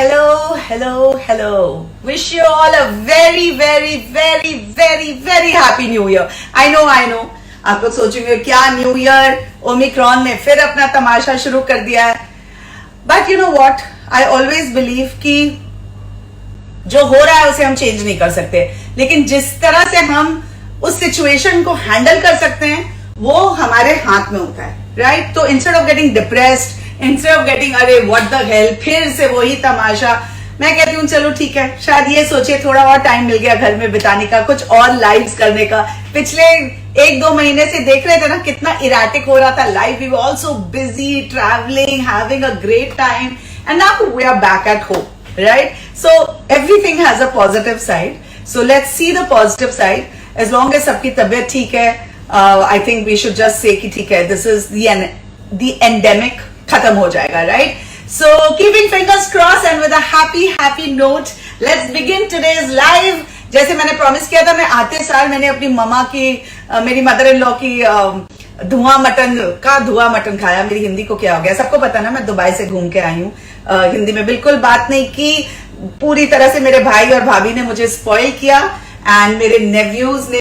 hello, hello, hello. Wish you all a very, very, very, very, very happy new year. I know. आप लोग सोचेंगे क्या new year Omicron ने फिर अपना तमाशा शुरू कर दिया है. But you know what, I always believe कि जो हो रहा है उसे हम चेंज नहीं कर सकते, लेकिन जिस तरह से हम उस सिचुएशन को हैंडल कर सकते हैं वो हमारे हाथ में होता है, राइट? तो instead of getting depressed, instead of getting अरे व्हाट द हेल फिर से वही तमाशा, मैं कहती हूँ चलो ठीक है, शायद ये सोचे थोड़ा और टाइम मिल गया घर में बिताने का, कुछ और लाइव्स करने का. पिछले 1-2 महीने से देख रहे थे ना कितना इराटिक हो रहा था life. We were also busy travelling, having a great time, and now we are back at home, right? So everything has a positive side. So let's see the positive side. As long as सबकी तबीयत ठीक है, I think we should just say कि ठीक है, this is the endemic, खत्म हो जाएगा, right? So keeping fingers crossed and with a happy note, let's begin today's live. जैसे मैंने प्रॉमिस किया था, मैं आते साल मैंने अपनी ममा की, मेरी मदर इन लॉ की धुआं मटन खाया. मेरी हिंदी को क्या हो गया, सबको पता ना, मैं दुबई से घूम के आई हूँ. हिंदी में बिल्कुल बात नहीं की, पूरी तरह से मेरे भाई और भाभी ने मुझे स्पॉइल किया, एंड मेरे नेव्यूज ने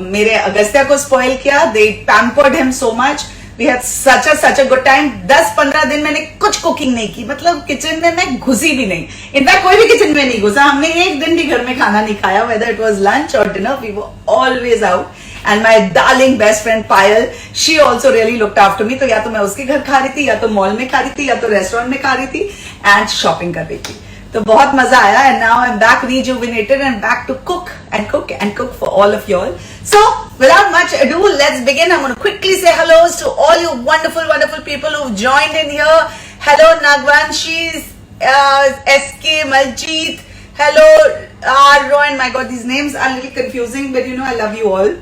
मेरे अगस्त्या को स्पॉइल किया. They pampered him so much. We had such a good time. 10-15 दिन मैंने कुछ कुकिंग नहीं की, मतलब किचन में मैं घुसी भी नहीं. इनफैक्ट कोई भी किचन में नहीं घुसा. हमने एक दिन भी घर में खाना नहीं खाया, वेदर इट वॉज लंच और dinner. We were always out. And my darling best friend Payal, she also really looked after me. तो या तो मैं उसके घर खा रही थी, या तो मॉल में खा रही थी, या तो रेस्टोरेंट में खा रही थी, एंड शॉपिंग कर रही थी. तो बहुत मजा आया. And now I'm back rejuvenated and back to cook for all of y'all. So without much ado, let's begin. I'm going to quickly say hellos to all you wonderful people who've joined in here. Hello Nagwanshi, SK, Maljeet. Hello Rohan. My God, these names are a little confusing, but you know I love you all.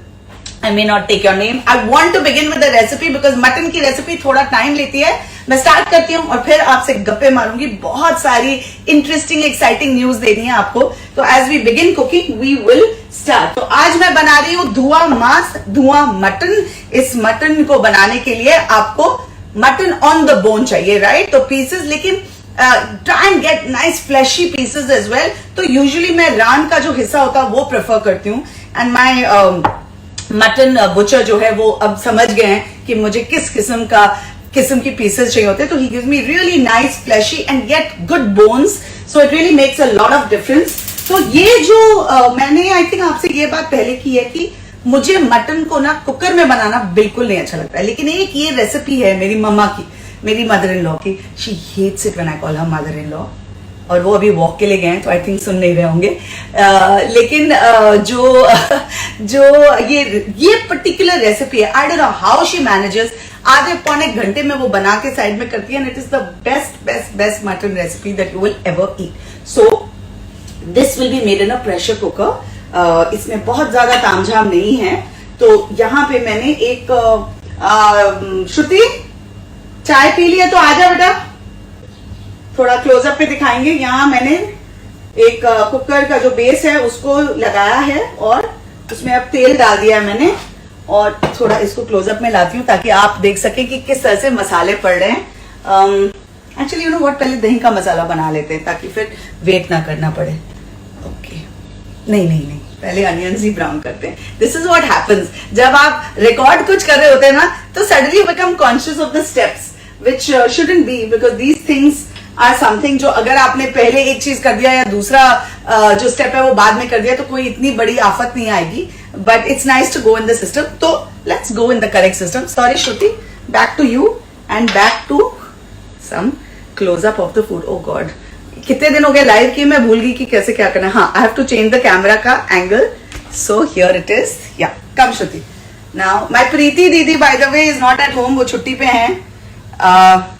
I may not take your name. I want to begin with the recipe because mutton की recipe थोड़ा time लेती है. मैं start करती हूँ और फिर आपसे गप्पे मारूंगी. बहुत सारी इंटरेस्टिंग एक्साइटिंग न्यूज देनी है आपको. तो as we begin cooking we will start. तो आज मैं बना रही हूँ धुआं मटन. इस मटन को बनाने के लिए आपको मटन ऑन द बोन चाहिए, राइट? तो पीसेस, लेकिन try and get nice fleshy pieces as well. तो यूजुअली मैं रान का जो हिस्सा होता है वो प्रेफर करती हूँ, एंड माई मटन बुचर जो है वो अब समझ गए हैं कि मुझे किस किस्म की पीसेस चाहिए होते हैं. तो he gives me really nice flashy and get good bones, so it really makes a lot of difference. तो ये जो मैंने आई थिंक आपसे ये बात पहले की है कि मुझे मटन को ना कुकर में बनाना बिल्कुल नहीं अच्छा लगता है. लेकिन एक ये रेसिपी है मेरी मम्मा की, मेरी मदर इन लॉ की. She hates it when I call her mother in law, और वो अभी वॉक के लिए गए हैं तो आई थिंक सुन नहीं रहे होंगे. लेकिन जो ये पर्टिकुलर रेसिपी है, I don't know how she manages. आधे पौने घंटे में वो बना के साइड में करती है, and it is the best mutton recipe that you will ever eat. So this will be made in a pressure cooker. इसमें बहुत ज्यादा तामझाम नहीं है. तो यहाँ पे मैंने एक श्रुति चाय पी लिया, तो आजा बेटा, थोड़ा क्लोजअप पे दिखाएंगे. यहाँ मैंने एक कुकर का जो बेस है उसको लगाया है, और उसमें अब तेल डाल दिया है मैंने, और थोड़ा इसको क्लोजअप में लाती हूँ ताकि आप देख सकें कि किस तरह से मसाले पड़ रहे हैं. एक्चुअली यू नो व्हाट, पहले दही का मसाला बना लेते हैं ताकि फिर वेट ना करना पड़े. ओके, नहीं, पहले अनियंस ही ब्राउन करते हैं. दिस इज व्हाट हैपेंस जब आप रिकॉर्ड कुछ कर रहे होते हैं ना, तो suddenly you become conscious of the steps which shouldn't be, because these things are something जो अगर आपने पहले एक चीज कर दिया या दूसरा जो स्टेप है वो बाद में कर दिया तो कोई इतनी बड़ी आफत नहीं आएगी. But it's nice to go in the system. तो let's go in the correct system. Sorry Shruti, back to you and back to some closeup of the food. Oh god, कितने दिन हो गए लाइव की, मैं भूल गई कि कैसे क्या करना है. हाँ, I have to change the camera का angle. So here it is. Yeah come Shruti. Now my Preeti didi by the way is not at home, वो छुट्टी पे हैं.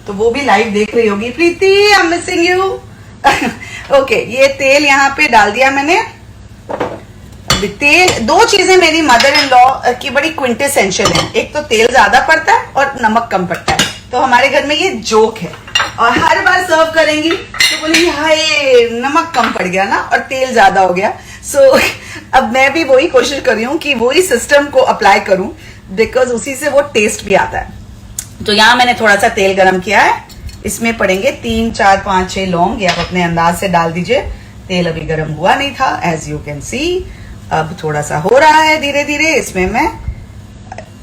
तो वो भी लाइव देख रही होगी. Preeti, I am missing you. Okay, ये तेल यहाँ पे डाल दिया मैंने. तेल, दो चीजें मेरी मदर इन लॉ की बड़ी क्विंटेसेंशियल है. एक तो तेल ज्यादा पड़ता है और नमक कम पड़ता है. तो हमारे घर में ये जोक है, और हर बार सर्व करेंगी तो बोलेंगी हाय नमक कम पड़ गया ना और तेल ज्यादा हो गया. सो अब मैं भी वही कोशिश कर रही हूँ कि वही सिस्टम को अप्लाई करूं, बिकॉज उसी से वो टेस्ट भी आता है. तो यहां मैंने थोड़ा सा तेल गरम किया है, इसमें पड़ेंगे 3 4 5 6 लौंग, या आप अपने अंदाज से डाल दीजिए। तेल अभी गर्म हुआ नहीं था, एज यू कैन सी। अब थोड़ा सा हो रहा है धीरे धीरे। इसमें मैं,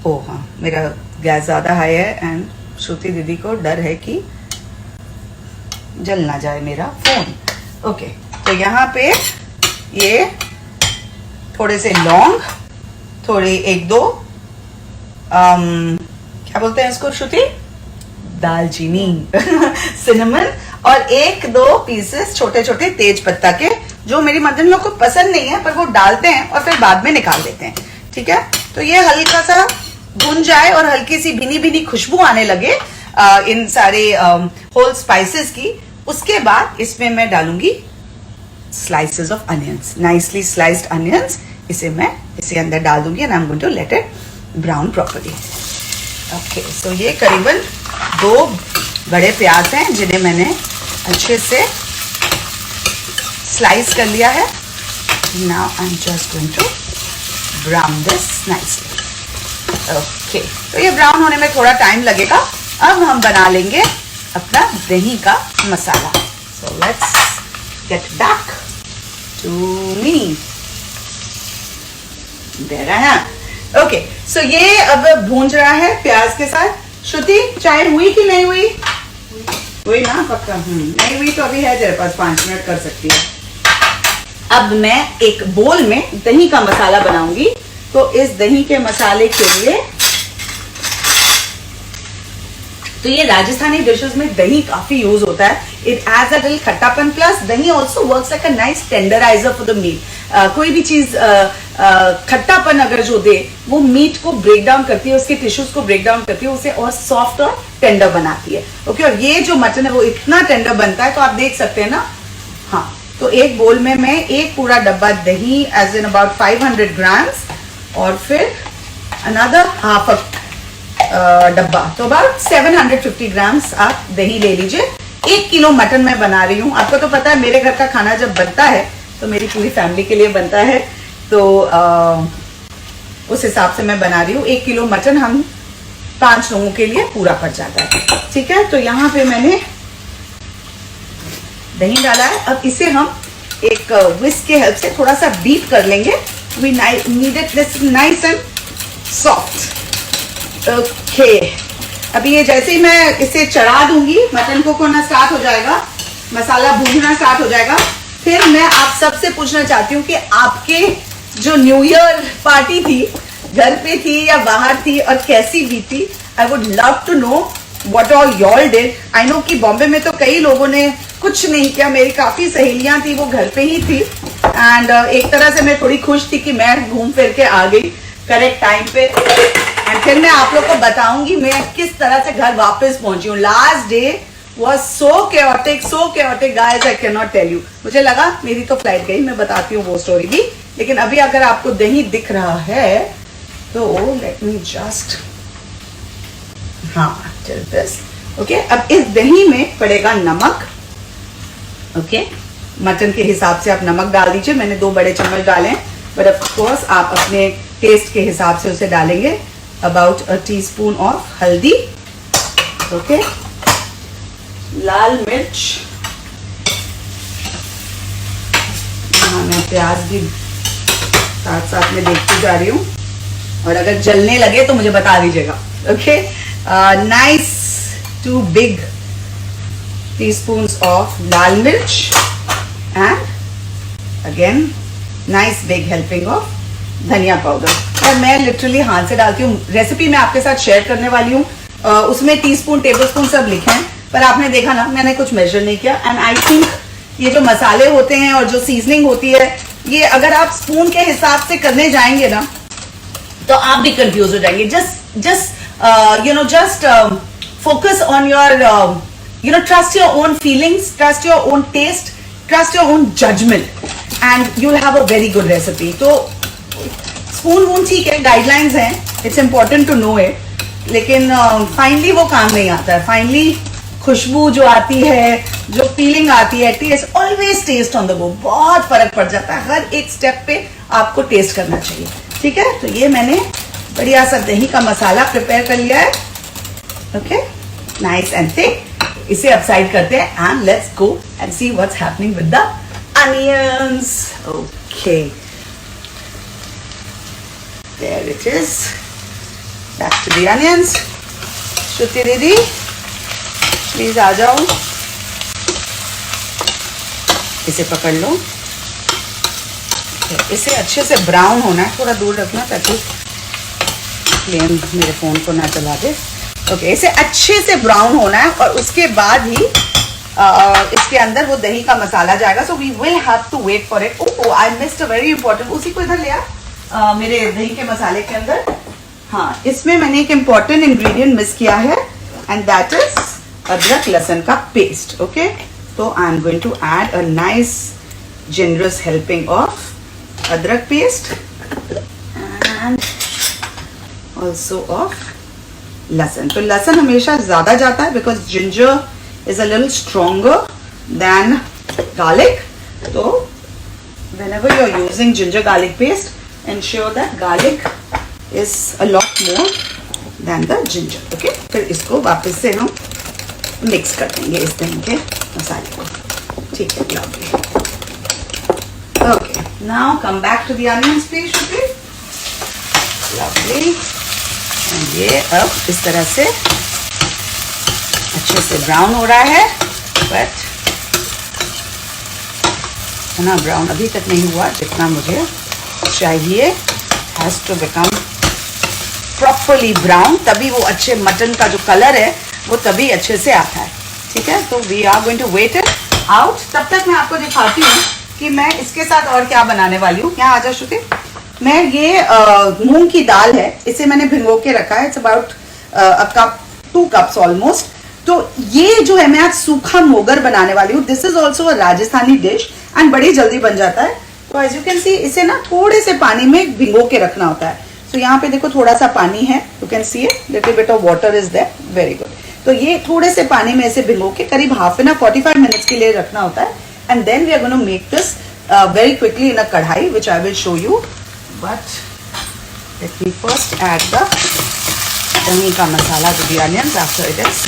ओ हाँ, मेरा गैस ज्यादा हाई है एंड श्रुति दीदी को डर है कि जल ना जाए मेरा फोन। ओके, तो यहाँ पे ये थोड़े से लौंग, थोड़ी 1-2 क्या बोलते हैं इसको श्रुति, दालचीनी सिनेमन, और 1-2 पीसेस छोटे छोटे तेज पत्ता के, जो मेरी मदर लोग को पसंद नहीं है पर वो डालते हैं और फिर बाद में निकाल देते हैं। ठीक है, तो ये हल्का सा भुन जाए और हल्की सी भीनी भीनी खुशबू आने लगे इन सारे होल स्पाइसेस की। उसके बाद इसमें मैं डालूंगी slices of onions, nicely sliced onions. इसे मैं इसे अंदर डाल दूंगी and I am going to let it brown properly. Okay, so ये करीबन 2 बड़े प्याज हैं जिन्हें मैंने अच्छे से स्लाइस कर लिया है। Now I am just going to brown this nicely. Okay, तो ये ब्राउन होने में थोड़ा टाइम लगेगा। अब हम बना लेंगे अपना दही का मसाला। So let's get back to me. There I am. Okay, so ये अब भूंज रहा है प्याज के साथ। श्रुति, चाय हुई कि नहीं हुई? हुई ना, पक्का? नहीं हुई तो अभी है तेरे पास 5 मिनट, कर सकती है। अब मैं एक बोल में दही का मसाला बनाऊंगी। तो इस दही के मसाले के लिए, तो ये राजस्थानी डिशेस में दही काफी यूज होता है। इट एज अ लिटिल खट्टापन, plus dahi also works like a nice tenderiser for the meat. कोई भी चीज खट्टापन अगर जो दे, वो मीट को ब्रेक डाउन करती है, उसके टिश्यूज को ब्रेक डाउन करती है, उसे और सॉफ्ट और टेंडर बनाती है। ओके, और ये जो मटन है वो इतना टेंडर बनता है, तो आप देख सकते हैं ना। हाँ, तो एक बोल में मैं एक पूरा डब्बा दही, एज इन अबाउट 500 ग्राम्स, और फिर अनदर हाफ डब्बा, तो अबाउट 750 ग्राम्स आप दही ले लीजिए। 1 किलो मटन मैं बना रही हूँ। आपको तो पता है मेरे घर का खाना जब बनता है तो मेरी पूरी फैमिली के लिए बनता है, तो उस हिसाब से मैं बना रही हूँ। 1 किलो मटन हम 5 लोगों के लिए पूरा पड़ जाता है। ठीक है, तो यहाँ पे मैंने दही डाला है। अब इसे हम एक विस्क के हेल्प से थोड़ा सा बीट कर लेंगे। We need it this nice and soft. Okay. अभी ये जैसे ही मैं इसे चढ़ा दूंगी, मटन को खोना स्टार्ट हो जाएगा, मसाला भूनना स्टार्ट हो जाएगा। फिर मैं आप सबसे पूछना चाहती हूँ कि आपके जो न्यू ईयर पार्टी थी, घर पे थी या बाहर थी, और कैसी भी थी। I would love to know what all y'all did. I know कि बॉम्बे में तो कई लोगों ने कुछ नहीं किया। मेरी काफी सहेलियां थी, वो घर पे ही थी, एंड एक तरह से मैं थोड़ी खुश थी कि मैं घूम फिर के आ गई करेक्ट टाइम पे। एंड फिर मैं आप लोग को बताऊंगी मैं किस तरह से घर वापस पहुंची हूँ। Last day was so chaotic guys, I cannot tell you. मुझे लगा मेरी तो फ्लाइट गई, मैं बताती हूँ वो स्टोरी भी। लेकिन अभी अगर आपको दही दिख रहा है तो लेट मी जस्ट, हाँ, टिल दिस। ओके, अब इस दही में पड़ेगा नमक। ओके, मटन के हिसाब से आप नमक डाल दीजिए। मैंने 2 बड़े चम्मच डाले, बट ऑफ कोर्स आप अपने टेस्ट के हिसाब से उसे डालेंगे। अबाउट अ टीस्पून ऑफ हल्दी। ओके, लाल मिर्च, हाँ, मैं प्याज भी साथ साथ में देखती जा रही हूँ, और अगर जलने लगे तो मुझे बता दीजिएगा। Okay, nice 2 big teaspoons of लाल मिर्च, and again nice big helping of धनिया पाउडर। और मैं लिटरली हाथ से डालती हूँ। रेसिपी मैं आपके साथ शेयर करने वाली हूँ, उसमें टीस्पून टेबलस्पून सब लिखे हैं, पर आपने देखा ना मैंने कुछ मेजर नहीं किया। एंड आई थिंक ये जो मसाले होते हैं और जो सीजनिंग होती है, ये अगर आप स्पून के हिसाब से करने जाएंगे ना तो आप भी कंफ्यूज हो जाएंगे। just focus on your trust your own feelings, trust your own taste, trust your own judgment, and you'll have a very good recipe. तो स्पून वून ठीक है, गाइडलाइंस हैं, it's important to know it, लेकिन finally वो काम नहीं आता है। फाइनली खुशबू जो आती है, जो फीलिंग आती है, taste, always taste on the go, बहुत फर्क पड़ जाता है। हर एक स्टेप पे आपको टेस्ट करना चाहिए। ठीक है, तो ये मैंने बढ़िया सा दही का मसाला प्रिपेयर कर लिया है। Okay, nice and thick. इसे अब साइड करते हैं and let's go and see what's happening with the onions. Okay, there it is. Back to the onions. Shruti दीदी प्लीज आ जाओ, इसे पकड़ लो. इसे अच्छे से ब्राउन होना है, थोड़ा दूर रखना ताकि फ्लेम मेरे फोन को ना चला दे. ओके, इसे अच्छे से ब्राउन होना है और उसके बाद ही इसके अंदर वो दही का मसाला जाएगा. So we will have to wait for it. Oh, I missed a very important. उसी को इधर ले आ, मेरे दही के मसाले के अंदर. हाँ, इसमें मैंने एक इंपॉर्टेंट इंग्रेडिएंट मिस किया है एंड दैट इज अदरक लहसुन का पेस्ट. ओके, तो I am going to add a nice generous helping of adrak paste and also of लहसुन. तो लहसुन हमेशा ज्यादा जाता है because ginger is a little stronger than garlic. तो whenever you are using ginger garlic paste, ensure that garlic is a lot more than the ginger. Okay, फिर इसको वापस से हम मिक्स कर देंगे इस दही के मसाले को. ठीक है, lovely. Okay, now come back to the onions please, Shruti. Lovely. And ये अब इस तरह से अच्छे से ब्राउन हो रहा है, बट इतना ब्राउन अभी तक नहीं हुआ जितना मुझे चाहिए. Has to become properly brown, तभी वो अच्छे मटन का जो कलर है वो तभी अच्छे से आता है. ठीक है, तो we are going to wait it out. तब तक मैं आपको दिखाती हूँ कि मैं इसके साथ और क्या बनाने वाली हूँ. यहाँ आ जा श्रुति. मैं ये मूंग की दाल है, इसे मैंने भिगो के रखा है. It's about a cup, 2 cups almost. तो ये जो है मैं आज सूखा मोगर बनाने वाली हूँ. This is also a Rajasthani dish and बड़ी जल्दी बन जाता है. तो एज यू कैन सी इसे ना थोड़े से पानी में भिगो के रखना होता है. तो यहाँ पे देखो थोड़ा सा पानी है, you can see it, little bit of water is there. Very good. तो ये थोड़े से पानी में इसे भिगो के करीब हाफ एन आवर 45 मिनट्स के लिए रखना होता है. And then we are going to make this very quickly in a kadhai, which I will show you. But let me first add the dahi ka masala to the onions after it is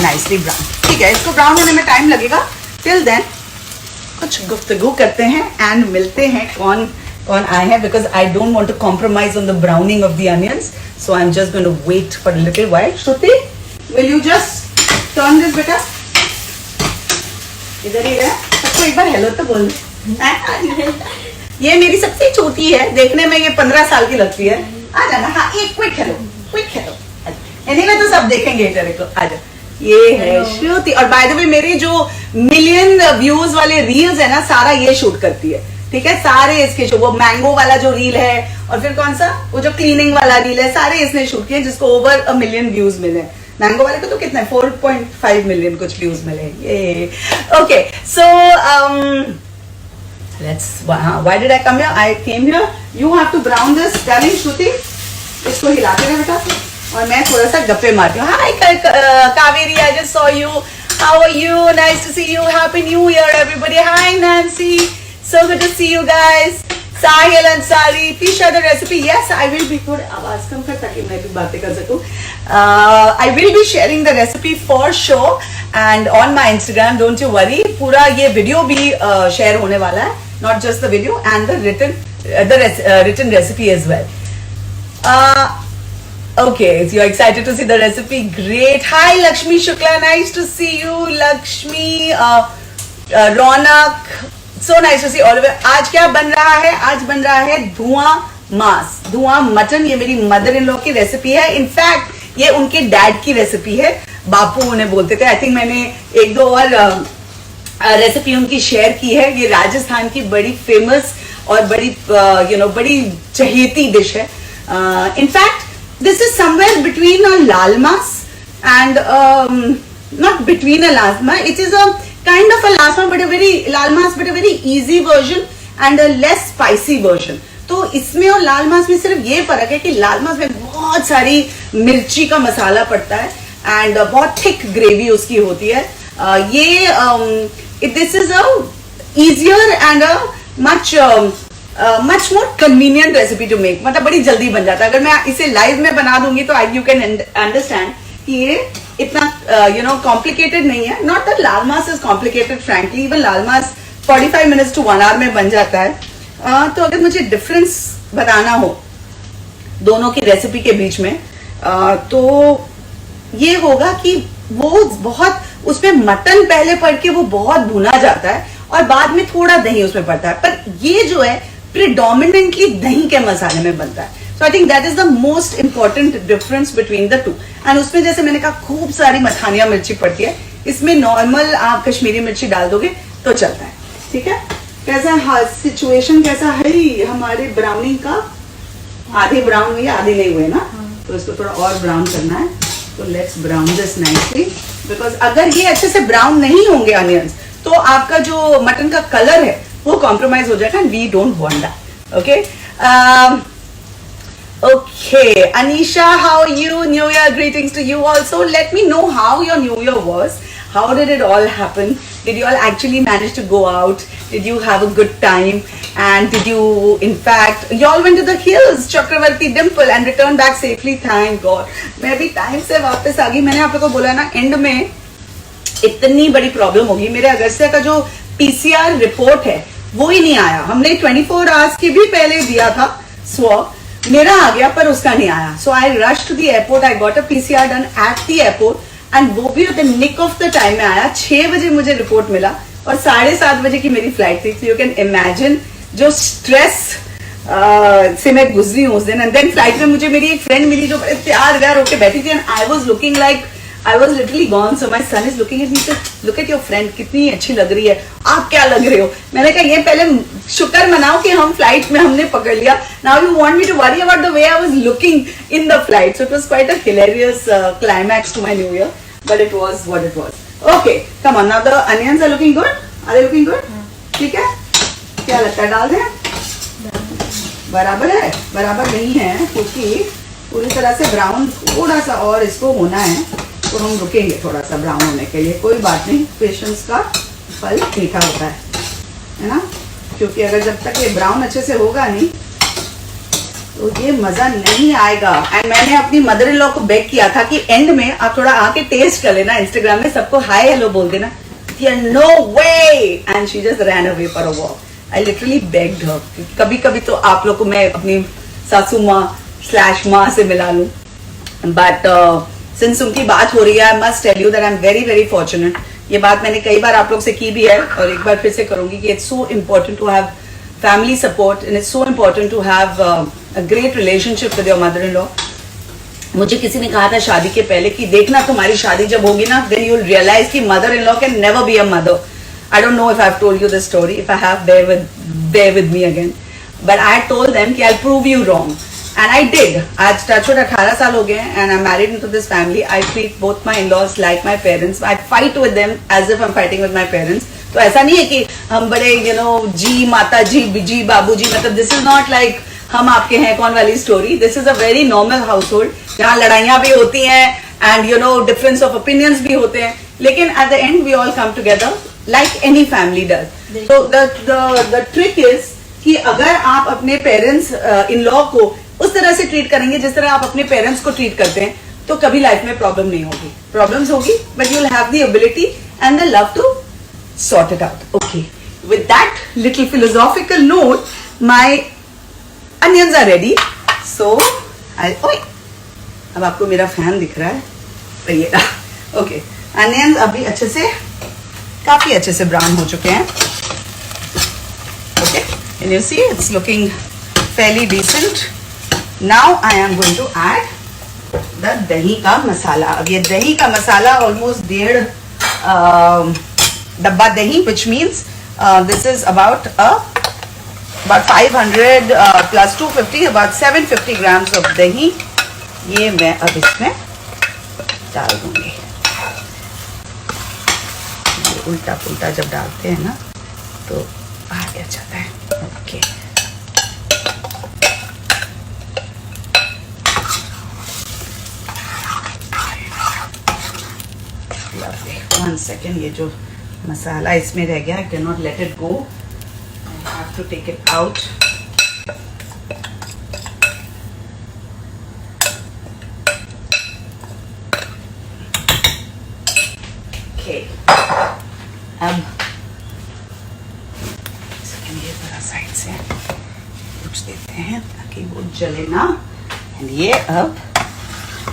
nicely brown. ठीक है, इसको brown होने में time लगेगा. Till then कुछ गुफ्तगू करते हैं and मिलते हैं कौन कौन आए हैं, because I don't want to compromise on the browning of the onions. So I'm just going to wait for a little while. Shruti, will you just turn this beta? इधर ही है. सबको एक बार हेलो तो बोल. ये मेरी सबसे छोटी है, देखने में ये 15 साल की लगती है. आ जाना. हाँ, एक quick hello, quick hello. Anyway तो सब देखेंगे तेरे को. आ जा. ये है श्रुति. और बाय द वे मेरे जो मिलियन व्यूज वाले रील्स है ना, सारा ये शूट करती है. ठीक है, सारे इसके शो. वो मैंगो वाला जो रील है और फिर कौन सा वो जो क्लीनिंग वाला रील है, सारे इसने शूट किए जिसको ओवर 1 मिलियन व्यूज मिले. मैंगो वाले को तो कितना 4.5 मिलियन कुछ व्यूज मिले. ये okay. So let's, why did I come here? I came here. You have to brown this darling. Shruti, इसको हिलाते रहे बेटा और मैं थोड़ा सा गप्पे मारती हूँ. Hi Kaveri, I just saw you. How are you? Nice to see you. Happy new year everybody. Hi Nancy, so good to see you guys. Sahil Ansari, please share the recipe. Yes, I will be. थोड़े आवाज कम कर ताकि मैं भी बातें कर सकूं. I will be sharing the recipe for sure and on my Instagram. Don't you worry. पूरा ये वीडियो भी शेयर होने वाला है. Not just the video and the written recipe as well. Okay, so you're excited to see the recipe. Great. Hi Lakshmi Shukla, nice to see you. Lakshmi, Ronak. So nice to see all of you. आज क्या बन रहा है? आज बन रहा है धुआं मांस, धुआं मटन. ये मेरी मदर इन लॉ की रेसिपी है. इनफैक्ट ये उनके डैड की रेसिपी है. बापू उन्हें बोलते थे. आई थिंक मैंने 1-2 और रेसिपी उनकी शेयर की है. ये राजस्थान की बड़ी फेमस और बड़ी बड़ी चहेती डिश है. In fact this is somewhere between a laal maas and not between a laal maas. It is a kind of a lal mas but a very easy version and a less spicy version. तो इसमें और लाल मांस में सिर्फ ये फर्क है कि लाल मांस में बहुत सारी मिर्ची का मसाला पड़ता है एंड बहुत थिक ग्रेवी उसकी होती है. ये this is a easier and a much more convenient recipe to make. मतलब बड़ी जल्दी बन जाता है. अगर मैं इसे लाइव में बना दूंगी तो यू कैन अंडरस्टैंड कि ये इतना यू नो कॉम्प्लिकेटेड नहीं है. Not that laal maas is complicated frankly, even laal maas 45 minutes to 1 hour में बन जाता है. तो अगर मुझे डिफरेंस बताना हो दोनों की रेसिपी के बीच में, तो ये होगा कि वो बहुत उसमें मटन पहले पड़ के वो बहुत भुना जाता है और बाद में थोड़ा दही उसमें पड़ता है, पर ये जो है प्रिडोमिनेंटली दही के मसाले में बनता है. So I think that is the most important difference between the two. And उसमें जैसे मैंने कहा खूब सारी मखानिया मिर्ची पड़ती है, इसमें नॉर्मल आप कश्मीरी मिर्ची डाल दोगे तो चलता है. ठीक है, कैसा सिचुएशन कैसा है हमारे ब्राउनिंग का? आधे ब्राउन हुई, आधे नहीं हुए ना, तो इसको थोड़ा और ब्राउन करना है. तो let's brown this nicely, because अगर ये अच्छे से ब्राउन नहीं होंगे अनियंस तो आपका जो मटन का कलर है वो कॉम्प्रोमाइज हो जाएगा and we don't want that. Okay okay, Anisha, how are you? New Year greetings to you also. Let me know how your New Year was. How did it all happen? Did you all actually manage to go out? Did you have a good time? And did you, in fact, you all went to the hills, Chakravarti Dimple, and returned back safely? Thank God. मैं भी time से वापस आ गई. मैंने आप लोगों को बोला ना, एंड में इतनी बड़ी प्रॉब्लम होगी. मेरे अगस्त्य का जो पीसीआर रिपोर्ट है वो ही नहीं आया. हमने 24 आवर्स की भी पहले दिया था स्वॉब, मेरा आ गया पर उसका नहीं आया. So I rush to the airport, I got a PCR done at the airport and वो भी the nick of the time में आया. 6 बजे मुझे रिपोर्ट मिला और 7:30 बजे की मेरी फ्लाइट थी. यू कैन इमेजिन जो स्ट्रेस से मैं गुजरी हूँ उस दिन. एंड देन फ्लाइट में मुझे मेरी एक फ्रेंड मिली जो बड़े तैयार व्यार होकर बैठी थी and I was looking like I was literally gone. So my son is looking at me, said, "Look at your friend, कितनी अच्छी लग रही है. आप क्या लग रहे हो?" मैंने कहा ये पहले शुक्र मनाओ कि हम फ्लाइट में हमने पकड़ लिया. Now you want me to worry about the way I was looking in the flight. So it was quite a hilarious climax to my New Year, but it was what it was. Okay, come on. Now the onions are looking good. Are they looking good? ठीक है. क्या लगता है, डाल दें? बराबर है? बराबर नहीं है क्योंकि पूरी तरह से ब्राउन थोड़ा सा और इसको होना है, तो हम रुकेंगे थोड़ा सा ब्राउन होने के लिए. कोई बात नहीं, पेशेंस का फल मीठा होता है ना, क्योंकि अगर जब तक ये ब्राउन अच्छे से होगा नहीं तो ये मजा नहीं आएगा. एंड मैंने अपनी मदर इन लॉ को बेग किया था कि एंड में आप थोड़ा आके टेस्ट कर लेना, इंस्टाग्राम में सबको हाय हेलो बोल देना. No way, and she just ran away for a walk. I literally begged her. कभी कभी तो आप लोग को मैं अपनी सासू माँ / माँ से मिला लूं, बट सिंस उनकी बात हो रही है, I must tell you that I am very very fortunate. ये बात मैंने कई बार आप लोग से की भी है और एक बार फिर से करूंगी कि it's so important to have family support and it's so important to have a great relationship with your mother in law. मुझे किसी ने कहा था शादी के पहले कि देखना तुम्हारी शादी जब होगी ना, देन यू विल रियलाइज कि mother in law can never be a mother. I don't know if I have told you this story. If I have, bear with me again. But I told them कि I'll prove you wrong. And I did. आज touchwood 18 साल हो गए and I'm married into this family. I treat both my in-laws like my parents. I fight with them as if I'm fighting with my parents. तो ऐसा नहीं है कि हम बड़े जी माता जी जी बाबू जी, मतलब this is not like हम आपके हैं कौन वाली story. This is a very normal household जहाँ लड़ाइयाँ भी होती हैं and difference of opinions भी होते हैं, लेकिन at the end we all come together like any family does. So the trick is कि अगर आप अपने पेरेंट्स इन लॉ को उस तरह से ट्रीट करेंगे जिस तरह आप अपने पेरेंट्स को ट्रीट करते हैं, तो कभी लाइफ में प्रॉब्लम नहीं होगी. प्रॉब्लम्स होगी but you will have the ability and the love to sort it out. Okay, with that little philosophical note, my onions are ready. So अब आपको मेरा फैन दिख रहा है, तो ये ओके. अनियंस अभी अच्छे से, काफी अच्छे से ब्राउन हो चुके हैं. Okay, and you see it's looking fairly decent. Now I am going to add the दही का मसाला. अब ये दही का मसाला almost 1.5 डब्बा दही, which means this is about 500 plus 250, about 750 grams of दही. ये मैं अब इसमें डाल दूंगी. उल्टा पुल्टा जब डालते हैं ना तो आ जाता है. Okay, one second. ये जो मसाला इसमें रह गया, I can not let it go. I have to take it out. Okay, अब ये थोड़ा साइड से कुछ देते हैं ताकि वो जले ना। एंड ये अब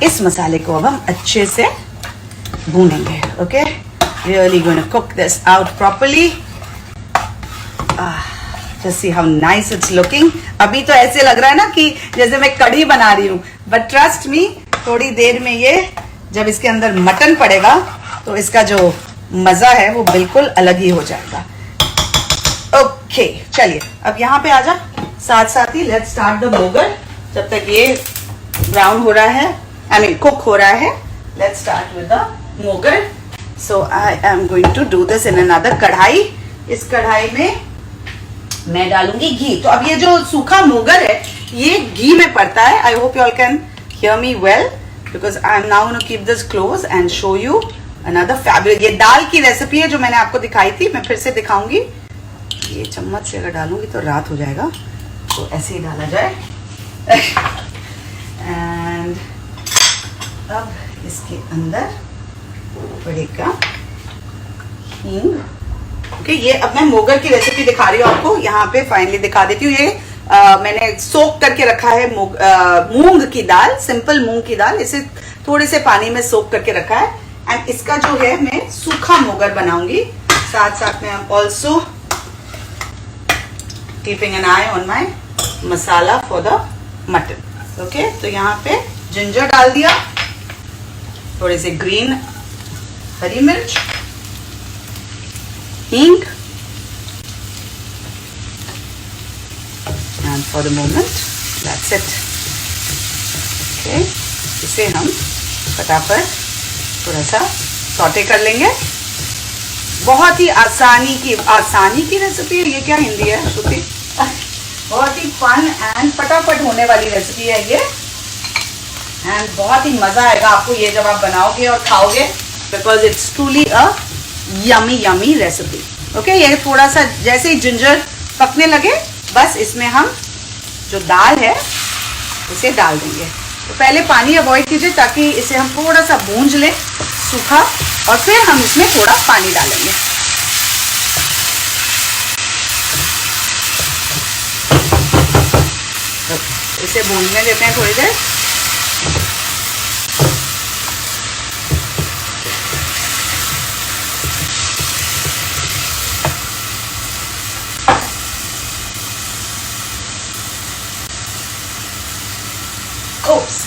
इस मसाले को अब हम अच्छे से भूनेंगे। Okay, really going to cook this out properly. Just see how nice it's looking. अभी तो ऐसे लग रहा है ना कि जैसे मैं कढ़ी बना रही हूँ, बट ट्रस्ट मी, थोड़ी देर में ये जब इसके अंदर मटन पड़ेगा तो इसका जो मजा है वो बिल्कुल अलग ही हो जाएगा। ओके, चलिए अब यहाँ पे आजा, साथ साथ ही लेट्स स्टार्ट द मोगर। जब तक ये ब्राउन हो रहा है, आई मीन कुक हो रहा है, let's start with the mogar. So I am going to do this in another kadhai. इस कढ़ाई में मैं डालूंगी घी। तो अब ये जो सूखा मोगर है ये घी में पड़ता है। I hope you all can hear me well because I am now going to keep this close and show you another fabric. ये दाल की रेसिपी है जो मैंने आपको दिखाई थी, मैं फिर से दिखाऊंगी। ये चम्मच से अगर डालूंगी तो रात हो जाएगा, तो ऐसे ही डाला जाए। एंड अब इसके अंदर पड़ेगा हींग। ओके, ये अब मैं मोगर की रेसिपी दिखा रही हूँ आपको, यहाँ पे फाइनली दिखा देती हूँ। ये मैंने सोक करके रखा है मूंग की दाल, सिंपल मूंग की दाल, इसे थोड़े से पानी में सोक करके रखा है। एंड इसका जो है मैं सूखा मोगर बनाऊंगी। साथ साथ में I'm also keeping an eye on my masala for the mutton. Okay, तो यहाँ पे जिंजर डाल दिया, थोड़े से ग्रीन हरी मिर्च, हींग, and for the moment that's it. Okay, इसे हम फटाफट थोड़ा सा सौटे कर लेंगे। बहुत ही आसानी की रेसिपी है ये। क्या हिंदी है श्रुति? बहुत ही फन एंड फटाफट होने वाली रेसिपी है ये, एंड बहुत ही मजा आएगा आपको ये जब आप बनाओगे और खाओगे, because it's truly a yummy yummy recipe. Okay, ये थोड़ा सा जैसे ही जिंजर पकने लगे, बस इसमें हम जो दाल है इसे डाल देंगे। तो पहले पानी अवॉइड कीजिए ताकि इसे हम थोड़ा सा भूंज लें सूखा, और फिर हम इसमें थोड़ा पानी डालेंगे। तो इसे भूनने देते हैं थोड़ी देर।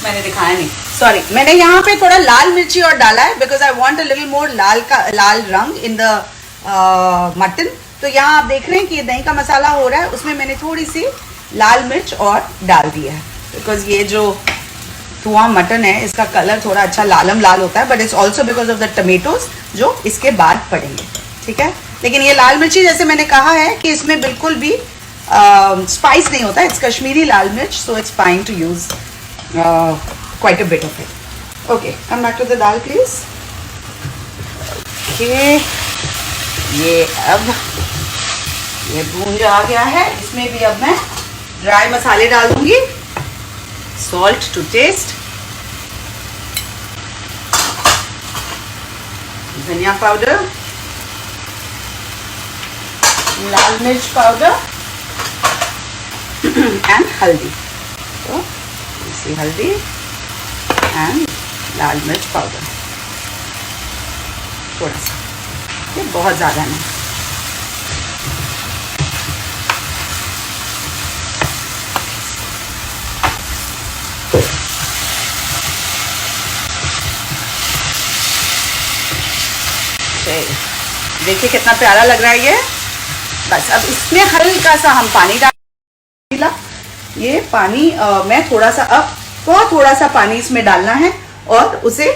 मैंने दिखाया नहीं, सॉरी। मैंने यहाँ पे थोड़ा लाल मिर्ची और डाला है because I want a little more laal rang in the mutton. तो यहाँ आप देख रहे हैं कि ये दही का मसाला हो रहा है, उसमें मैंने थोड़ी सी लाल मिर्च और डाल दिया है बिकॉज ये जो तुआ मटन है इसका कलर थोड़ा अच्छा लालम लाल होता है, but it's also because of the tomatoes जो इसके बाद पड़ेंगे। ठीक है, लेकिन ये लाल मिर्ची जैसे मैंने कहा है कि इसमें बिल्कुल भी स्पाइस नहीं होता, it's Kashmiri lal mirch, so it's fine to use quite a bit of it. Okay, come back to the dal please. Okay, ये अब ये भून आ गया है, इसमें भी अब मैं ड्राई मसाले डाल दूंगी। सॉल्ट टू टेस्ट, धनिया पाउडर, लाल मिर्च पाउडर एंड हल्दी। तो हल्दी एंड लाल मिर्च पाउडर थोड़ा सा, ये बहुत ज़्यादा नहीं। देखिए कितना प्यारा लग रहा है ये। बस अब इसमें हल्का सा हम पानी डाल, ये पानी मैं थोड़ा सा अब थोड़ा सा पानी इसमें डालना है और उसे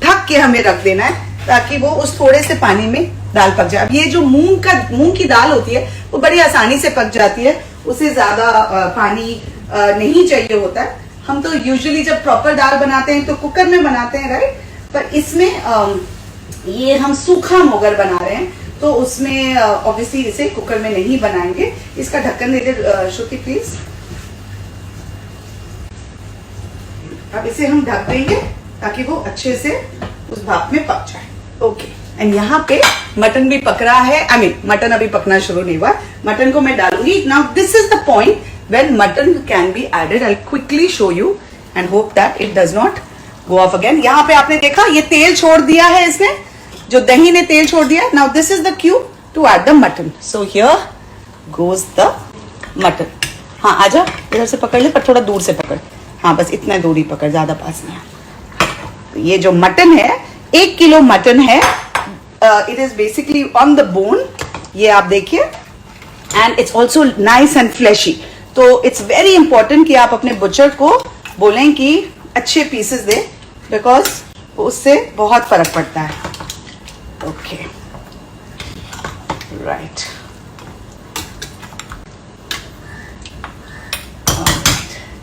ढक के हमें रख देना है ताकि वो उस थोड़े से पानी में दाल पक जाए। अब ये जो मूंग की दाल होती है वो बड़ी आसानी से पक जाती है, उसे ज्यादा पानी नहीं चाहिए होता है। हम तो यूजुअली जब प्रॉपर दाल बनाते हैं तो कुकर में बनाते हैं, राइट, पर इसमें ये हम सूखा मोगर बना रहे हैं तो उसमें ऑब्वियसली इसे कुकर में नहीं बनाएंगे। इसका ढक्कन दे दे श्रुति प्लीज। अब इसे हम ढक देंगे ताकि वो अच्छे से उस भाप में पक जाए। ओके, एंड यहाँ पे मटन भी पक रहा है. आई मीन मटन अभी पकना शुरू नहीं हुआ. मटन को मैं डालूंगी. Now this is the point when mutton can be added. I quickly show you and hope that it does not go off again. यहाँ पे आपने देखा ये तेल छोड़ दिया है इसने, जो दही ने तेल छोड़ दिया. Now this is the cue to add the mutton. So here goes the mutton. हाँ आजा, इधर से पकड़ ले पर थोड़ा दूर से पकड़. हाँ बस इतना दूरी पकड़, ज्यादा पास नहीं. तो ये जो मटन है 1 किलो मटन है. It is basically on the bone. ये आप देखिए and it's also nice and fleshy. तो इट्स वेरी इंपॉर्टेंट कि आप अपने बुचर को बोलें कि अच्छे पीसेस दे, बिकॉज उससे बहुत फर्क पड़ता है. Okay right.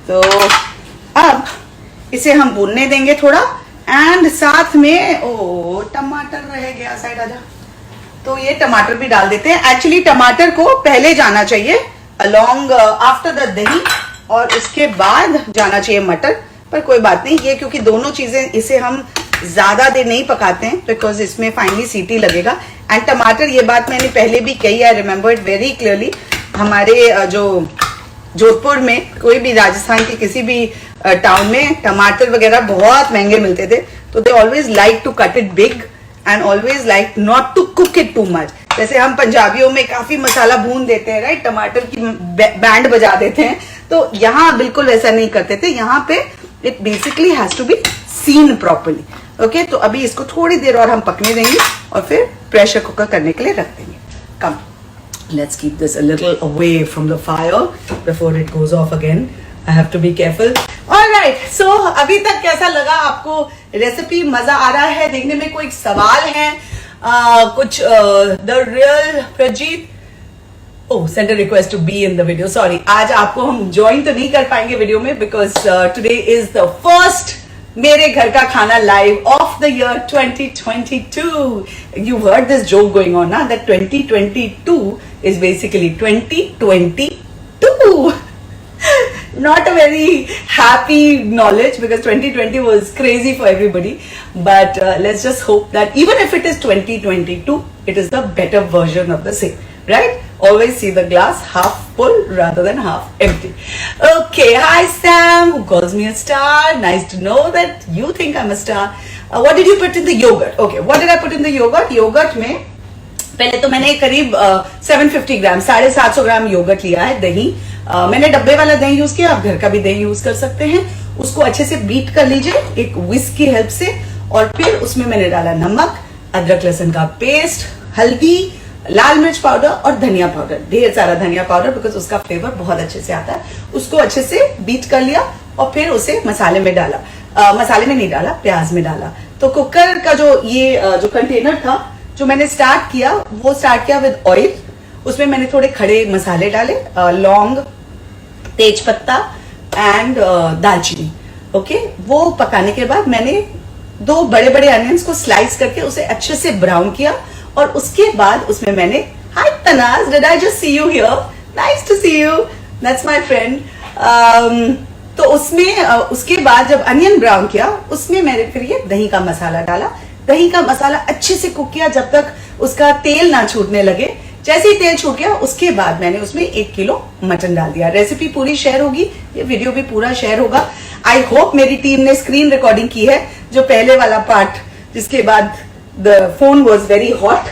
तो अब इसे हम भूनने देंगे थोड़ा. एंड साथ में ओ टमाटर रह गया, साइड आजा. तो ये टमाटर भी डाल देते हैं. एक्चुअली टमाटर को पहले जाना चाहिए अलोंग आफ्टर द दही, और उसके बाद जाना चाहिए मटर. पर कोई बात नहीं, ये क्योंकि दोनों चीजें इसे हम ज्यादा देर नहीं पकाते हैं बिकॉज इसमें फाइनली सीटी लगेगा. एंड टमाटर, ये बात मैंने पहले भी कही, I remember it very clearly. हमारे जो जोधपुर में, कोई भी राजस्थान के किसी भी टाउन में टमाटर वगैरह बहुत महंगे मिलते थे. तो they always like to cut it big and always like not to cook it too much. जैसे हम पंजाबियों में काफी मसाला भून देते हैं, राइट, टमाटर की बैंड बजा देते हैं. तो यहाँ बिल्कुल वैसा नहीं करते थे. यहाँ पे it basically has to be seen properly. Okay, तो अभी इसको थोड़ी देर और हम पकने देंगे और फिर प्रेशर कुकर करने के लिए रख देंगे. कम, let's keep this a little away from the fire before it goes off again. I have to be careful. All right, so अभी तक कैसा लगा आपको रेसिपी? मजा आ रहा है देखने में? कोई सवाल है कुछ? The real प्रजीत, oh, send a request to be in the video. Sorry, आज आपको हम ज्वाइन तो नहीं कर पाएंगे वीडियो में because today is the first मेरे घर का खाना live of the year 2022. You heard this joke going on ना, that 2022 is basically 2022. Not a very happy knowledge because 2020 was crazy for everybody. But let's just hope that even if it is 2022, it is the better version of the same. Right? Always see the glass half full rather than half empty. Okay, hi Sam, who calls me a star. Nice to know that you think I'm a star. What did you put in the yogurt? Okay, what did I put in the yogurt? Yogurt में पहले तो मैंने करीब 750 ग्राम, 750 ग्राम yogurt लिया है. दही मैंने डब्बे वाला दही यूज किया, आप घर का भी दही यूज कर सकते हैं. उसको अच्छे से बीट कर लीजिए एक विस्क की हेल्प से, और फिर उसमें मैंने डाला नमक, अदरक लहसुन का पेस्ट, हल्दी, लाल मिर्च पाउडर और धनिया पाउडर. ढेर सारा धनिया पाउडर बिकॉज उसका फ्लेवर बहुत अच्छे से आता है. उसको अच्छे से बीट कर लिया और फिर उसे मसाले में डाला. मसाले में नहीं डाला, प्याज में डाला. तो कुकर का जो ये जो कंटेनर था जो मैंने स्टार्ट किया, वो स्टार्ट किया विद ऑयल. उसमें मैंने थोड़े खड़े मसाले डाले, लौंग, तेज पत्ता एंड दालचीनी. ओके, वो पकाने के बाद मैंने 2 बड़े बड़े अनियंस को स्लाइस करके उसे अच्छे से ब्राउन किया. और उसके बाद उसमें मैंने, hi Tanaz, did I just see you here? Nice to see you, that's my friend. तो उसमें उसके बाद जब अनियन ब्राउन किया, उसमें मैंने फिर ये दही का मसाला डाला. दही का मसाला अच्छे से कुक किया जब तक उसका तेल ना छूटने लगे. जैसे ही तेल छूट गया उसके बाद मैंने उसमें 1 किलो मटन डाल दिया. रेसिपी पूरी शेयर होगी, ये वीडियो भी पूरा शेयर होगा. आई होप मेरी टीम ने स्क्रीन रिकॉर्डिंग की है, जो पहले वाला पार्ट जिसके बाद the phone was very hot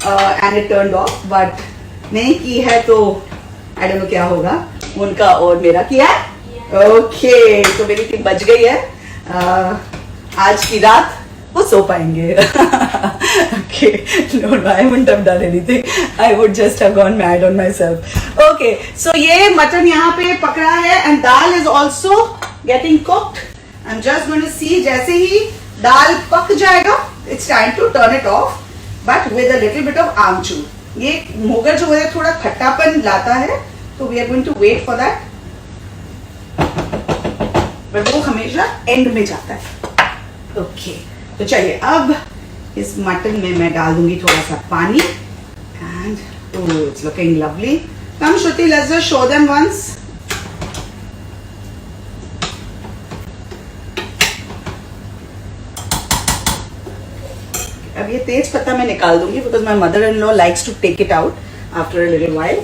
and it turned of, but नहीं की है तो आई डोंट नो क्या होगा. उनका और मेरा किया है. ओके, तो मेरी टीम बच गई है. आज की रात वो सो पाएंगे. Okay, no, I wouldn't have done anything. I would just have gone mad on myself. Okay, so ये मटन यहाँ पे पक रहा है and dal is also getting cooked. I'm just going to see, जैसे ही दाल पक जाएगा, it's time to turn it off, but with a little bit of आमचूर. ये मोगर जो है थोड़ा खट्टापन लाता है, तो we are going to wait for that. but वो हमेशा एंड में जाता है. Okay. तो चलिए अब इस मटन में मैं डाल दूंगी थोड़ा सा पानी. And it's looking lovely. Come Shruti, let's just show them once. अब ये तेज पत्ता मैं निकाल दूंगी because my mother in law likes to take it out after a little while.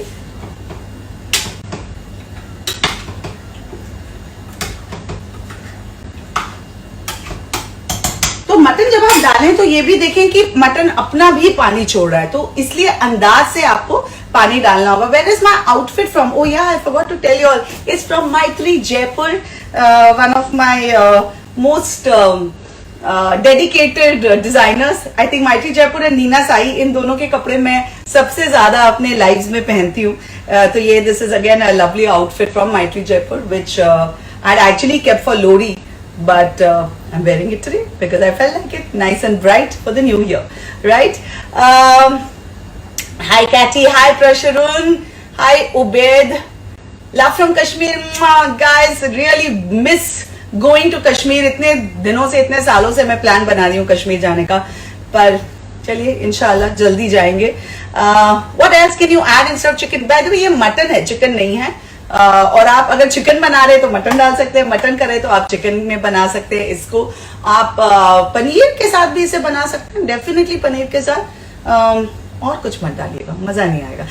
तो मटन जब आप डालें तो ये भी देखें कि मटन अपना भी पानी छोड़ रहा है, तो इसलिए अंदाज से आपको पानी डालना होगा। Where is my outfit from? Oh yeah I forgot to tell you all, it's from Maitri Jaipur, one of my most dedicated designers. I think Maitri Jaipur and Neena Sai, इन दोनों के कपड़े मैं सबसे ज्यादा अपने लाइव्स में पहनती हूँ। तो ये this is again a lovely outfit from Maitri Jaipur which I actually kept for Lohri, but I'm wearing it today because I felt like it, nice and bright for the new year, right? Hi Katy, hi Prasharun, hi Ubaid, love from Kashmir. Guys, really miss going to Kashmir. इतने दिनों से, इतने सालों से मैं plan बना रही हूँ कश्मीर जाने का, पर चलिए इंशाल्लाह जल्दी जाएंगे। What else can you add instead of chicken? By the way, ये मटन है, चिकन नहीं है। और आप अगर चिकन बना रहे तो मटन डाल सकते हैं, मटन करे तो आप चिकन में बना सकते हैं इसको। आप पनीर के साथ भी इसे बना सकते हैं, डेफिनेटली पनीर के साथ। और कुछ मत डालिएगा, मजा नहीं आएगा।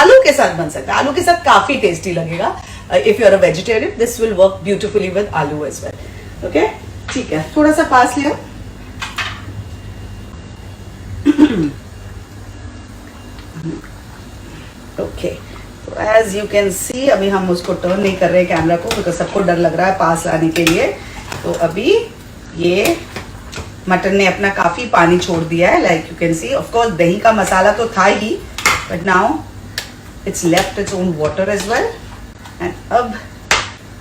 आलू के साथ बन सकता है, आलू के साथ काफी टेस्टी लगेगा। If you are a vegetarian this will work beautifully with aloo as well. Okay, ठीक है, थोड़ा सा पास लिया। Okay, as you can see अभी हम उसको टर्न नहीं कर रहे हैं कैमरा को, बिकॉज सबको डर लग रहा है पास लाने के लिए। तो अभी ये मटन ने अपना काफी पानी छोड़ दिया है, like you can see. Of course दही का मसाला तो था ही, but now it's left its own water as well. And अब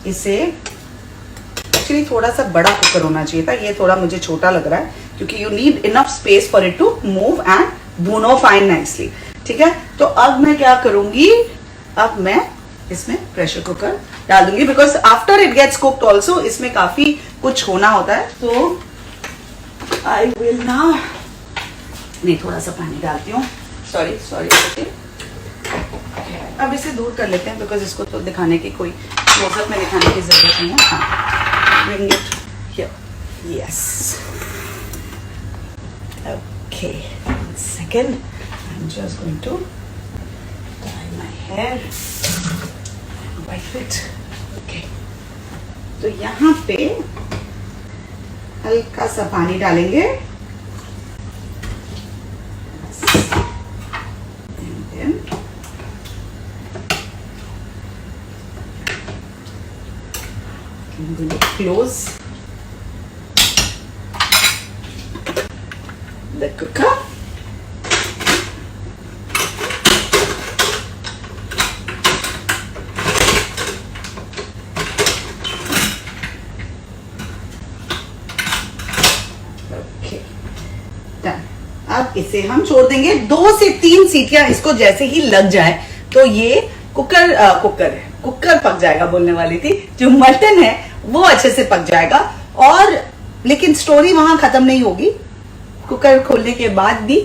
इसे एक्चुअली थोड़ा सा बड़ा कुकर होना चाहिए था, ये थोड़ा मुझे छोटा लग रहा है क्योंकि you need enough space for it to move and भूनो फाइन नाइसली। ठीक है, तो अब मैं क्या करूंगी, अब मैं इसमें प्रेशर कुकर डाल दूंगी because after it gets cooked also इसमें काफी कुछ होना होता है। तो आई विल नाउ, नहीं थोड़ा सा पानी डालती हूँ, सॉरी। अब इसे दूर कर लेते हैं बिकॉज इसको तो दिखाने की कोई क्लोजअप में दिखाने की जरूरत नहीं है। हाँ, bring it here, yes, okay, second, I am just going to hair and wipe it. Okay. तो यहाँ पे हल्का सा पानी डालेंगे and then I'm going to close the cooker. अब इसे हम छोड़ देंगे 2 से 3 सीटियां इसको जैसे ही लग जाए तो ये कुकर पक जाएगा, बोलने वाली थी, जो मटन है वो अच्छे से पक जाएगा। और लेकिन स्टोरी वहां खत्म नहीं होगी, कुकर खोलने के बाद भी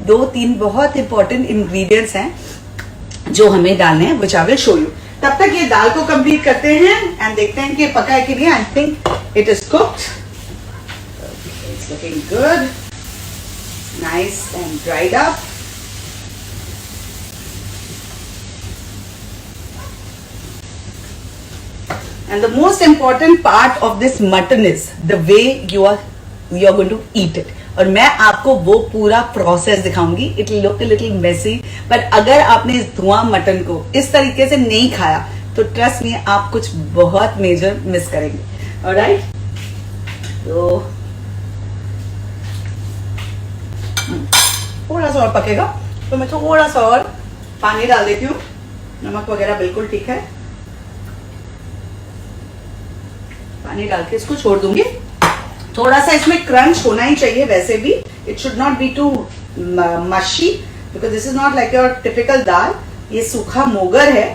2-3 बहुत इंपॉर्टेंट इंग्रेडिएंट्स हैं जो हमें डालने हैं, which I will show you। तब तक ये दाल को कंप्लीट करते हैं एंड देखते हैं कि पका है कि नहीं। I think it is cooked, it's looking good, nice and dried up. And the most important part of this mutton is the way you are going to eat it. और मैं आपको वो पूरा प्रोसेस दिखाऊंगी। It will look a little messy, but अगर आपने इस धुआं मटन को इस तरीके से नहीं खाया तो ट्रस्ट मी आप कुछ बहुत मेजर मिस करेंगे। ऑलराइट, तो थोड़ा सा और पकेगा तो मैं थोड़ा सा और पानी डाल देती हूँ। नमक वगैरह बिल्कुल ठीक है, पानी डाल के इसको छोड़ दूंगी। थोड़ा सा इसमें क्रंच होना ही चाहिए वैसे भी, it should not be too mushy because this is not like your typical dal, ये सूखा मोगर है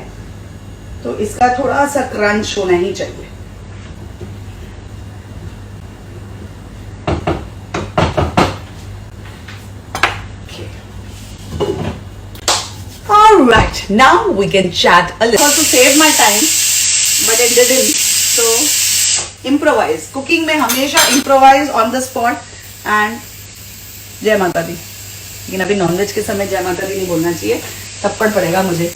तो इसका थोड़ा सा क्रंच होना ही चाहिए। Alright, now we can chat a little. To save my time, but it didn't. So improvise. Cooking में हमेशा improvise on the spot and जय माता दी। लेकिन अभी नॉनवेज के समय जय माता दी नहीं बोलना चाहिए, थप्पड़ पड़ेगा मुझे।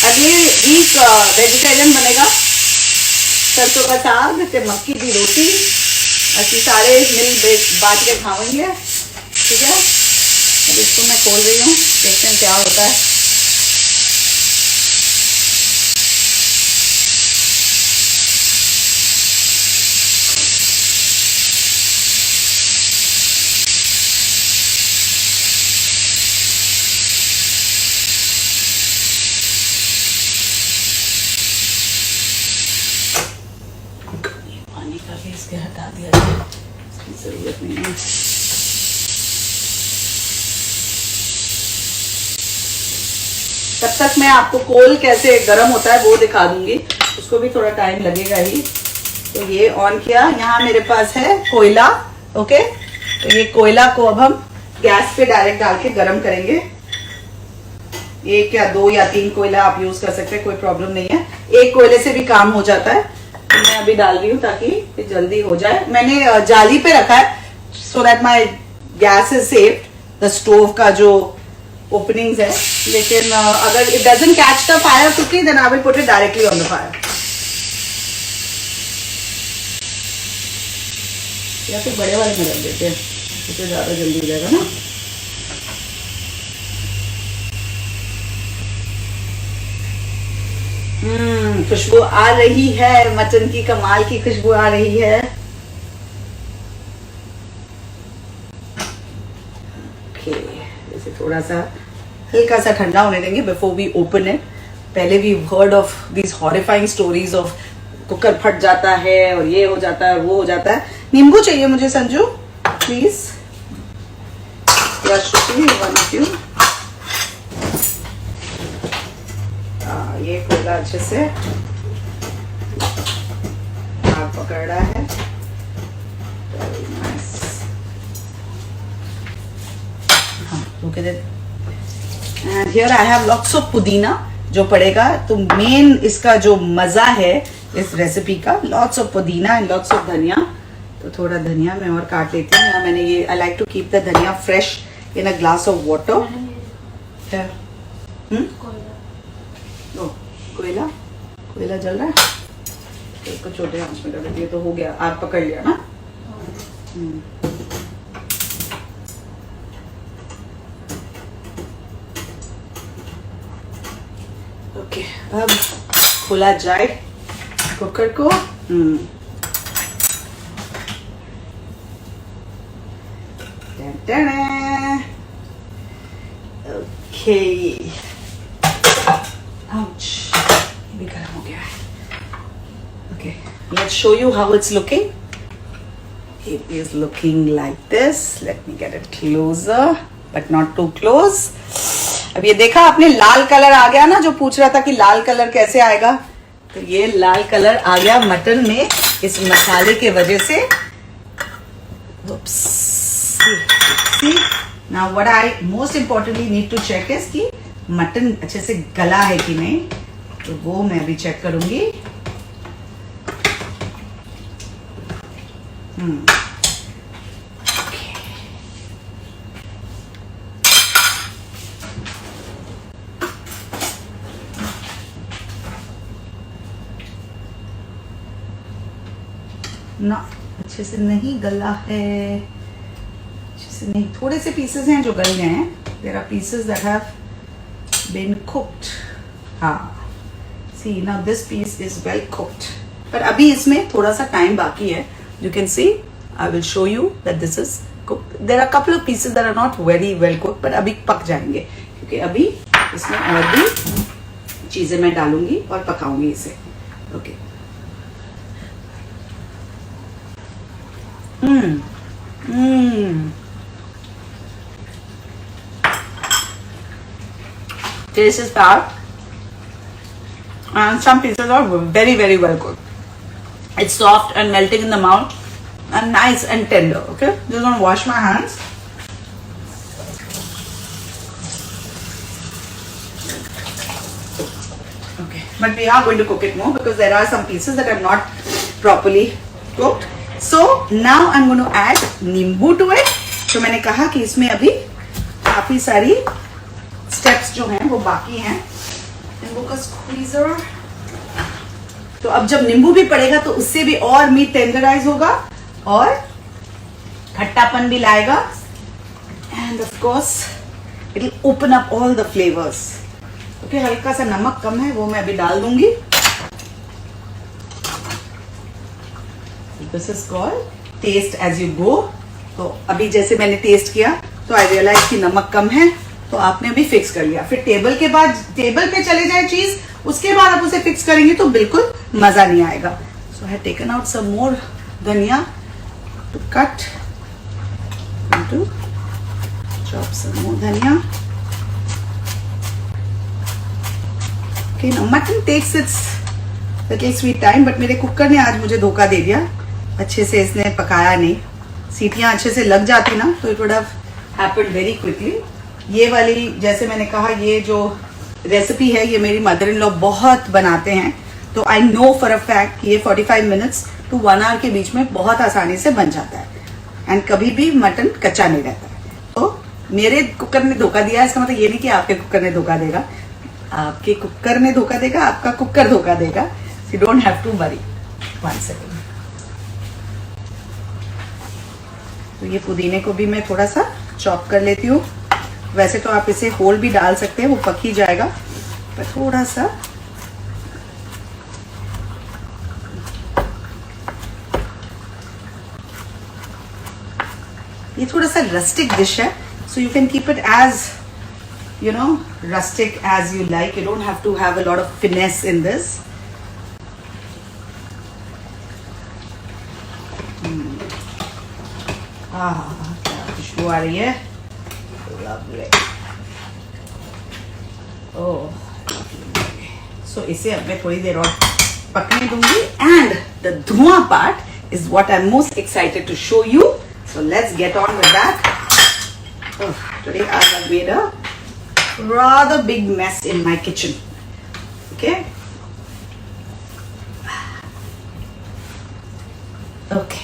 अगले वीक वेजिटेरियन बनेगा, सरसों का साग, मक्की की रोटी, असि सारे मिल बांट के खाएंगे, ठीक है। अब इसको मैं खोल रही हूँ, देखते हैं क्या होता है। इसके हटा दिया जाए, इसकी जरूरत नहीं है। तब तक मैं आपको कोल कैसे गर्म होता है वो दिखा दूंगी, उसको भी थोड़ा टाइम लगेगा ही। तो ये ऑन किया, यहाँ मेरे पास है कोयला। ओके, तो ये कोयला को अब हम गैस पे डायरेक्ट डाल के गर्म करेंगे। 1 या 2 या 3 कोयला आप यूज कर सकते हैं, कोई प्रॉब्लम नहीं है। एक कोयले से भी काम हो जाता है। मैं अभी डाल रही हूँ ताकि ये जल्दी हो जाए। मैंने जाली पे रखा है so that my gas is safed, the stove का जो ओपनिंग्स है। लेकिन अगर it doesn't catch the fire quickly then I will put it directly on the fire, या फिर बड़े वाले में रख देते हैं, उससे ज्यादा जल्दी हो जाएगा ना। खुशबू आ रही है, मटन की कमाल की खुशबू आ रही है। इसे थोड़ा सा हल्का सा ठंडा होने देंगे बिफोर वी ओपन इट। पहले we heard of these horrifying stories of cooker फट जाता है और ये हो जाता है वो हो जाता है। नींबू चाहिए मुझे संजू, प्लीज। ये कोयला अच्छे से आग पकड़ रहा है। And here I have lots of पुदीना जो पड़ेगा। तो मेन इसका जो मजा है इस रेसिपी का, लॉट्स ऑफ पुदीना एंड लॉट्स ऑफ धनिया। तो थोड़ा धनिया मैं और काट लेती हूँ। मैंने ये I like to keep the dhania fresh in a glass of water. कोयला कोयला जल रहा है, तो इसको छोटे आंच में कर देती है तो हो गया, आग पकड़ लिया ना। ओके, अब खोला जाए कुकर को। ओके, ouch, ये भी गर्म हो गया है। Okay, let's show you how it's looking. It is looking like this. Let me get it closer, but not too close. अब ये देखा आपने, लाल कलर आ गया ना। जो पूछ रहा था कि लाल कलर कैसे आएगा, तो ये लाल कलर आ गया मटन में इस मसाले के वजह से। See, now what I most importantly need to check is कि मटन अच्छे से गला है कि नहीं, तो वो मैं भी चेक करूंगी। ना अच्छे से नहीं गला है, अच्छे से नहीं। थोड़े से पीसेस हैं जो गल गए हैं। There are pieces that have been cooked. See, now this piece is well cooked. पर अभी इसमें थोड़ा सा टाइम बाकी है। You can see, I will show you that this is cooked. There are a couple of pieces that are not very well cooked, पर अभी पक जाएंगे क्योंकि अभी इसमें और भी चीजें मैं डालूंगी और पकाऊंगी इसे। Okay, Taste is bad, and some pieces are very, very well cooked. It's soft and melting in the mouth, and nice and tender. Okay, just gonna wash my hands. Okay, but we are going to cook it more because there are some pieces that are not properly cooked. So now I'm going to add नींबू to it. तो मैंने कहा कि इसमें अभी काफी सारी steps जो हैं वो बाकी हैं. नींबू का स्क्वीजर. तो अब जब नींबू भी पड़ेगा तो उससे भी और मीट टेंडराइज होगा और खट्टापन भी लाएगा. End of course it will open up all the flavours. Okay, हल्का सा नमक कम है, वो मैं अभी डाल दूंगी. This is called taste as you go. तो अभी जैसे मैंने टेस्ट किया तो आई रियलाइज कि नमक कम है, तो आपने भी फिक्स कर लिया. फिर टेबल के बाद टेबल पे चले जाए चीज, उसके बाद आप उसे फिक्स करेंगे तो बिल्कुल मजा नहीं आएगा. So I have taken out some more dhania to cut to chop some more dhania. Okay, now mutton takes its little sweet time, but मेरे कुकर ने आज मुझे धोखा दे दिया. अच्छे से इसने पकाया नहीं. सीटियां अच्छे से लग जाती ना तो it would have happened very quickly. ये वाली, जैसे मैंने कहा, ये जो रेसिपी है ये मेरी मदर इन लॉ बहुत बनाते हैं. तो I know for a fact कि ये 45 मिनट्स to 1 hour के बीच में बहुत आसानी से बन जाता है. एंड कभी भी मटन कच्चा नहीं रहता है. तो मेरे कुकर ने धोखा दिया, इसका मतलब ये नहीं कि आपके कुकर ने धोखा देगा. आपके कुकर ने धोखा देगा, आपका कुकर धोखा देगा. You don't have to worry. 1 second. तो ये पुदीने को भी मैं थोड़ा सा चॉप कर लेती हूँ. वैसे तो आप इसे होल भी डाल सकते हैं, वो पक ही जाएगा, पर थोड़ा सा ये थोड़ा सा रस्टिक डिश है, so you can keep it as you know, rustic as you like. You don't have to have a lot of finesse in this. क्या खुशबू आ रही है. Lovely. Oh, so इसे अब मैं थोड़ी देर और पकने दूंगी. And the धुआं part is what I'm most excited to show you. So let's get on with that. Oh, today I have made a rather big mess in my kitchen. Okay. Okay.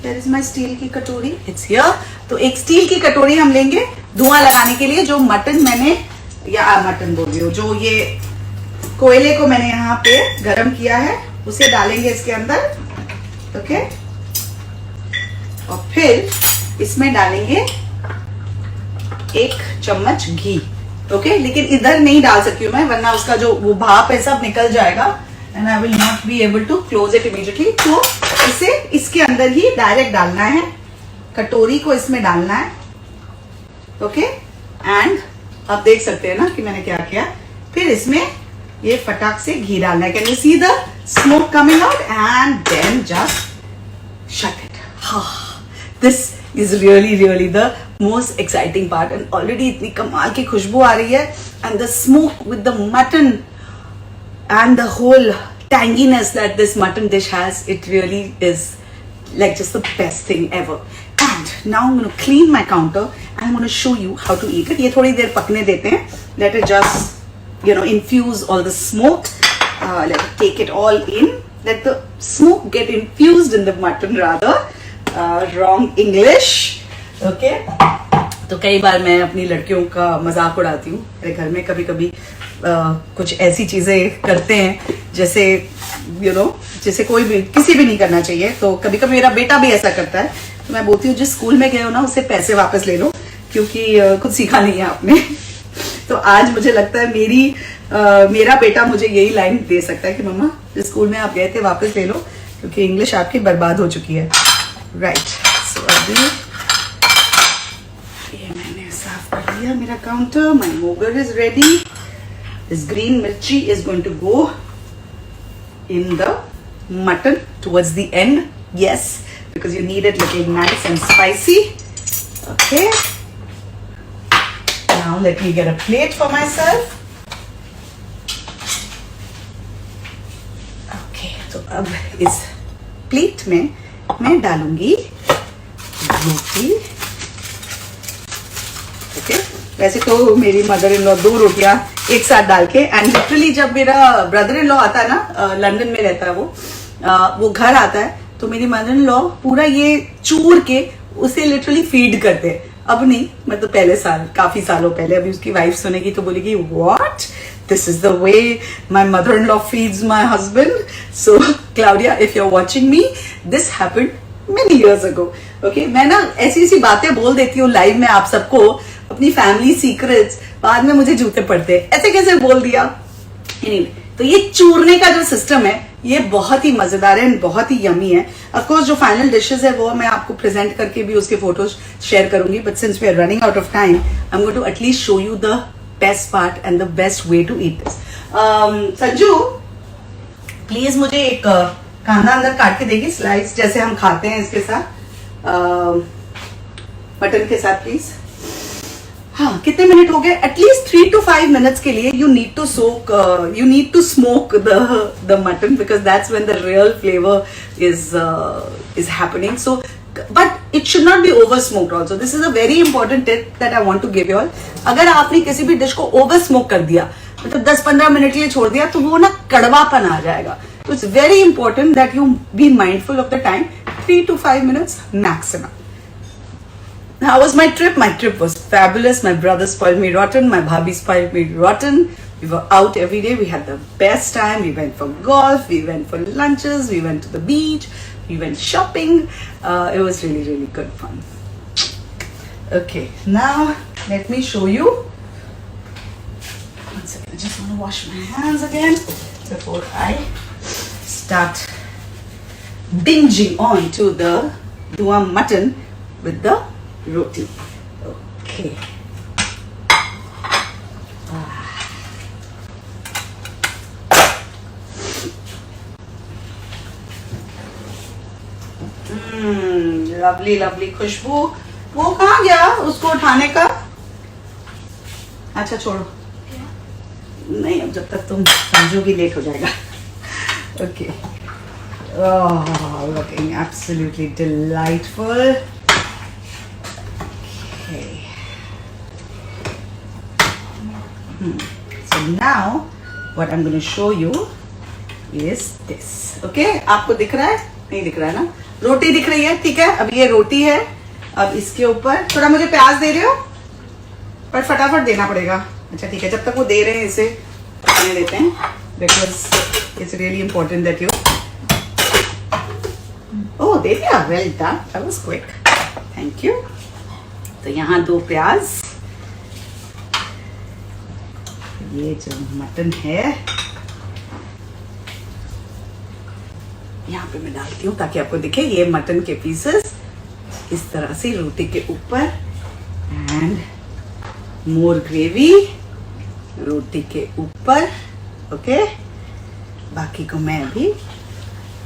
There is my steel की कटोरी. It's here. तो एक steel की कटोरी हम लेंगे धुआं लगाने के लिए. जो मटन मैंने, या मटन बोल रही हूँ, जो ये कोयले को मैंने यहाँ पे गरम किया है, उसे डालेंगे इसके अंदर. ओके. और फिर इसमें डालेंगे 1 चम्मच घी. ओके, लेकिन इधर नहीं डाल सकती हूँ मैं, वरना उसका जो वो भाप है सब निकल जाएगा and I will not be able to close it immediately. तो इसे इसके अंदर ही डायरेक्ट डालना है. कटोरी को इसमें डालना है. ओके. एंड आप देख सकते हैं ना कि मैंने क्या किया. फिर इसमें ये फटाक से घी डालना है. Can you see the smoke coming out? And then just shut it. This is really the most exciting part. And already इतनी कमाल की खुशबू आ रही है. And the smoke with the mutton and the whole tanginess that this mutton dish has, it really is like just the best thing ever. And now I'm going to clean my counter and I'm going to show you how to eat it. ये थोड़ी देर पकने देते हैं. Let it just, you know, infuse all the smoke. Let it take it all in. Let the smoke get infused in the mutton rather. Wrong English. Okay. तो कई बार मैं अपनी लड़कियों का मजाक उड़ाती हूँ. मेरे घर में कभी कभी कुछ ऐसी चीजें करते हैं जैसे जैसे कोई भी किसी भी नहीं करना चाहिए. तो कभी कभी मेरा बेटा भी ऐसा करता है. तो मैं बोलती हूँ जिस स्कूल में गए हो ना उससे पैसे वापस ले लो, क्योंकि कुछ सीखा नहीं है आपने. तो आज मुझे लगता है मेरा बेटा मुझे यही लाइन दे सकता है कि मम्मा जिस स्कूल में आप गए थे वापस ले लो, क्योंकि इंग्लिश आपकी बर्बाद हो चुकी है. राइट. सो अभी ये मैंने साफ कर लिया मेरा counter. My mogar is ready. This green mirchi is going to go in the mutton towards the end. Yes, because you need it looking nice and spicy. Okay. Now let me get a plate for myself. Okay. तो अब इस plate में मैं डालूंगी रोटी. Okay. वैसे तो मेरी mother in law 2 रोटियां एक साथ डाल के, एंड लिटरली जब मेरा ब्रदर इन लॉ आता है ना, लंदन में रहता है वो, वो घर आता है तो मेरी मदर इन लॉ पूरा ये चूर के उसे लिटरली फीड करते हैं। अब नहीं, मतलब पहले साल, काफी सालों पहले। अभी उसकी वाइफ सुनेगी तो बोलेगी what, this is the way my mother in law feeds my husband. So Claudia, if you are watching me, this happened many years ago. Okay, मैं ना ऐसी ऐसी बातें बोल देती हूँ लाइव में आप सबको, अपनी फैमिली सीक्रेट्स, बाद में मुझे जूते पड़ते हैं, ऐसे कैसे बोल दिया। anyway, तो ये चूरने का जो सिस्टम है ये बहुत ही मजेदार है, बहुत ही यमी है। ऑफ कोर्स जो फाइनल डिशेस है वो मैं आपको प्रेजेंट करके भी उसके फोटोज शेयर करूंगी, but since we are running out of time, I am going to at least show you the best part and the best way to eat this. Sanju, please मुझे एक कांदा अंदर काट के देगी, स्लाइस जैसे हम खाते हैं इसके साथ, मटन के साथ प्लीज। हाँ, कितने मिनट हो गए? एटलीस्ट 3 to 5 मिनट्स के लिए you need to soak, you need to smoke the mutton, because that's when the real flavour is happening. So but it should not be over smoked also. This is a very important tip that I want to give you all. अगर आपने किसी भी dish को over smoke कर दिया, मतलब 10-15 minute के लिए छोड़ दिया, तो वो ना कड़वापन आ जाएगा। तो it's very important that you be mindful of the time, 3 to 5 minutes maximum. How was my trip? My trip was fabulous. My brother spoiled me rotten. My bhabhi spoiled me rotten. We were out every day. We had the best time. We went for golf. We went for lunches. We went to the beach. We went shopping. It was really, really good fun. Okay, now let me show you. One second. I just want to wash my hands again before I start binging on to the dua mutton with the roti. Okay. Lovely lovely खुशबू। वो कहाँ गया उसको उठाने का? अच्छा छोड़ो, नहीं अब जब तक तुम समझोगी लेट हो जाएगा। Okay, looking absolutely delightful. So now what I'm going to show you is this. Okay, आपको दिख रहा है? नहीं दिख रहा है ना? रोटी दिख रही है, ठीक है। अब ये रोटी है, अब इसके ऊपर थोड़ा मुझे प्याज दे रहे हो, पर फटाफट देना पड़ेगा। अच्छा ठीक है, जब तक वो दे रहे हैं इसे खाने देते हैं, because it's really important that you. Oh, दे दिया, well done, that was quick, thank you. तो यहाँ 2 प्याज, ये जो मटन है यहाँ पे मैं डालती हूँ ताकि आपको दिखे। ये मटन के पीसेस इस तरह से रोटी के ऊपर, एंड मोर ग्रेवी रोटी के ऊपर। ओके, बाकी को मैं अभी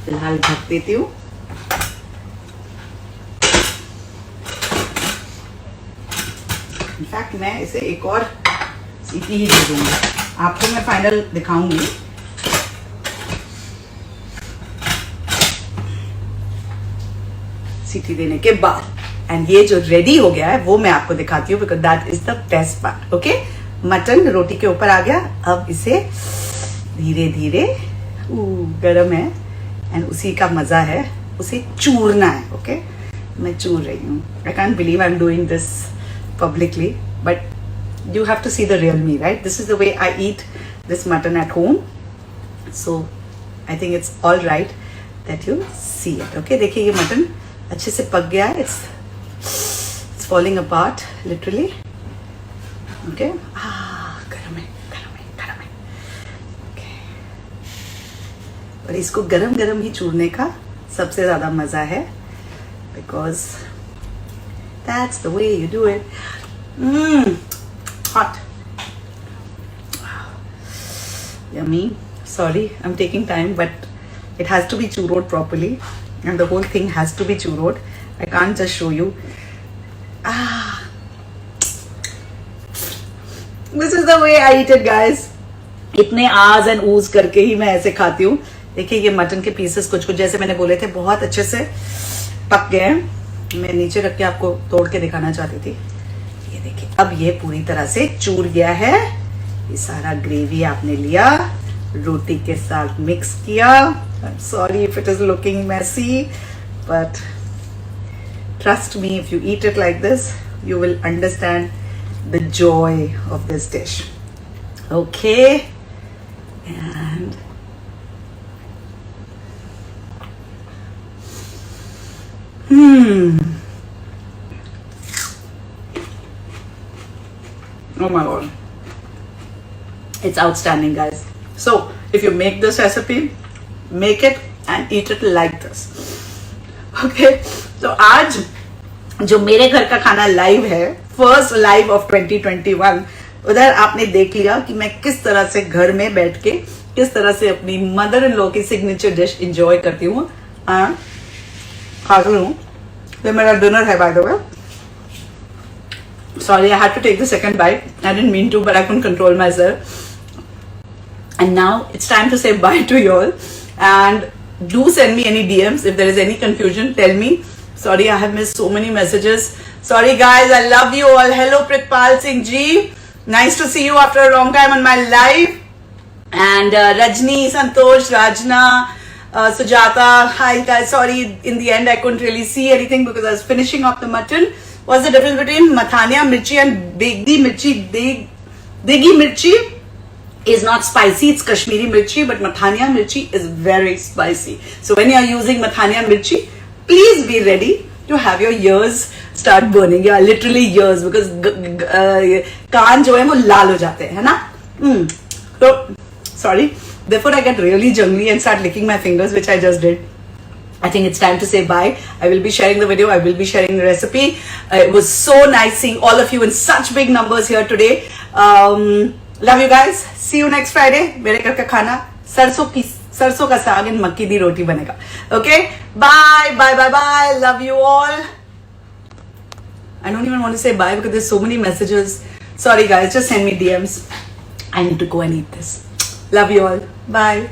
फिलहाल ढक देती हूँ। इनफैक्ट मैं इसे एक और सीटी ही दे दूंगी, आपको मैं फाइनल दिखाऊंगी। सीटी देने के बाद, एंड ये जो रेडी हो गया है वो मैं आपको दिखाती हूँ, because that is the best part. Okay, mutton रोटी के ऊपर आ गया, अब इसे धीरे धीरे, गरम है एंड उसी का मजा है, उसे चूरना है। ओके, मैं चूर रही हूँ। I can't believe I am doing this publicly, but you have to see the real me, right? This is the way I eat this mutton at home, so I think it's all right that you see it. Okay, देखिए ये mutton अच्छे से पक गया है, it's falling apart literally. Okay, गरम है, गरम है, गरम है। Okay, और इसको गरम गरम ही चूरने का सबसे ज्यादा मजा है, because that's the way you do it. Hot, yummy. Sorry, I'm taking time, but it has to be churroed properly, and the whole thing has to be churroed. I can't just show you. This is the way I eat it, guys. इतने आज and ऊज करके ही मैं ऐसे खाती हूँ। देखिए ये mutton के पीसेस कुछ कुछ जैसे मैंने बोले थे बहुत अच्छे से पक गए हैं। मैं नीचे रख के आपको तोड़ के दिखाना चाहती थी। ये देखिए अब ये पूरी तरह से चूर गया है। ये सारा ग्रेवी आपने लिया रोटी के साथ मिक्स किया. I'm sorry if it is looking messy, but trust me, if you eat it like this, you will understand the joy of this dish. Okay, and oh my god, it's outstanding, guys. So if you make this recipe, make it and eat it like this. Okay, so आज जो मेरे घर का खाना live है, first live of 2021, उधर आपने देख लिया कि मैं किस तरह से घर में बैठ के किस तरह से अपनी मदर इन लॉ की सिग्नेचर डिश एंजॉय करती हूँ. खा रही हूँ. ये मेरा डिनर है, bye the way. Sorry, I had to take the second bite. I didn't mean to, but I couldn't control myself. And now it's time to say bye to you all. And do send me any DMs if there is any confusion. Tell me. Sorry, I have missed so many messages. Sorry, guys. I love you all. Hello, Pritpal Singh Ji. Nice to see you after a long time on my live. And Rajni, Santosh, Rajna, Sujata. Hi, guys. Sorry, in the end I couldn't really see anything because I was finishing off the mutton. What's the difference between Mathania Mirchi and Degi Mirchi? Degi Mirchi is not spicy, it's Kashmiri Mirchi, but Mathania Mirchi is very spicy. So when you are using Mathania Mirchi, please be ready to have your ears start burning. Yeah, literally ears, because कान जो है वो लाल हो जाते हैं, है ना? So, sorry. Therefore, I get really jungly and start licking my fingers, which I just did. I think it's time to say bye. I will be sharing the video. I will be sharing the recipe. It was so nice seeing all of you in such big numbers here today. Love you guys. See you next Friday. मेरे घर का खाना सरसों का साग and मक्की दी रोटी बनेगा. Okay? Bye. Bye. Bye. Bye. Love you all. I don't even want to say bye because there's so many messages. Sorry guys. Just send me DMs. I need to go and eat this. Love you all. Bye.